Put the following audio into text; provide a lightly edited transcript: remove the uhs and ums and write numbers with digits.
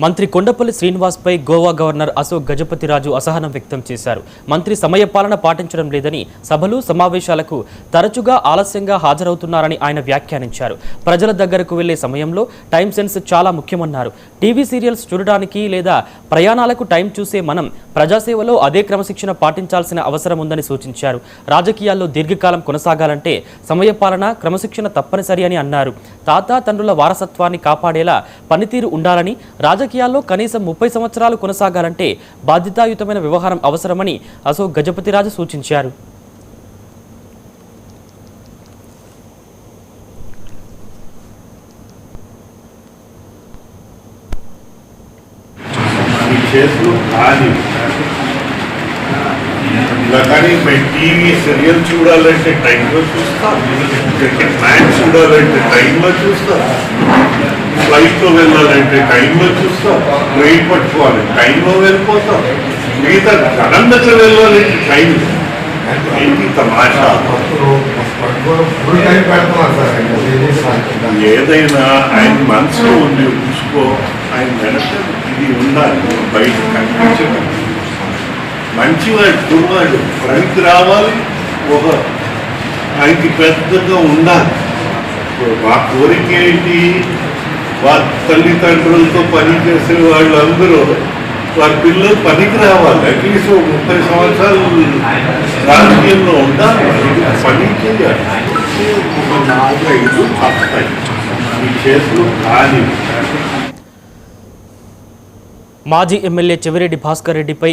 మంత్రి కొండపల్లి శ్రీనివాస్పై గోవా గవర్నర్ అశోక్ గజపతిరాజు అసహనం వ్యక్తం చేశారు. మంత్రి సమయపాలన పాటించడం లేదని, సభలు సమావేశాలకు తరచుగా ఆలస్యంగా హాజరవుతున్నారని ఆయన వ్యాఖ్యానించారు. ప్రజల దగ్గరకు వెళ్లే సమయంలో టైం సెన్స్ చాలా ముఖ్యమన్నారు. టీవీ సీరియల్స్ చూడడానికి లేదా ప్రయాణాలకు టైం చూసే మనం ప్రజాసేవలో అదే క్రమశిక్షణ పాటించాల్సిన అవసరం ఉందని సూచించారు. రాజకీయాల్లో దీర్ఘకాలం కొనసాగాలంటే సమయపాలన, క్రమశిక్షణ తప్పనిసరి అని అన్నారు. తాతాతండ్రుల వారసత్వాన్ని కాపాడేలా పనితీరు ఉండాలని, రాజకీయాల్లో కనీసం 30 సంవత్సరాలు కొనసాగాలంటే బాధ్యతాయుతమైన వ్యవహారం అవసరమని అశోక్ గజపతిరాజు సూచించారు. కానీ టీవీ సీరియల్ చూడాలంటే టైంలో చూస్తాం, క్రికెట్ మ్యాచ్ చూడాలంటే టైంలో చూస్తాం, ఫ్లైట్లో వెళ్ళాలంటే టైంలో చూస్తాం, ట్రైన్ పట్టుకోవాలి టైంలో వెళ్ళిపోతాం, మిగతా జనం దగ్గర వెళ్ళాలంటే టైం ఏంటి తమాషా. ఏదైనా ఆయన మనసులో ఉంది చూసుకో, ఆయన వెనక ఇది ఉండాలి, బయట కనిపించడం. మంచివాడు కుర్రాడు పనికి రావాలి, ఒక ఆయనకి పెద్దగా ఉండాలి. మా కోరిక ఏంటి, వారి తల్లిదండ్రులతో పని చేసే వాళ్ళందరూ వారి పిల్లలు పనికి రావాలి. అట్లీస్ట్ 30 సంవత్సరాలు రాజకీయంలో ఉండాలి, పని చేయాలి. ఒక 4-5 వస్తాయి ఈ చేతులు ఖాళీ. మాజీ ఎమ్మెల్యే చెవిరెడ్డి భాస్కర్ రెడ్డిపై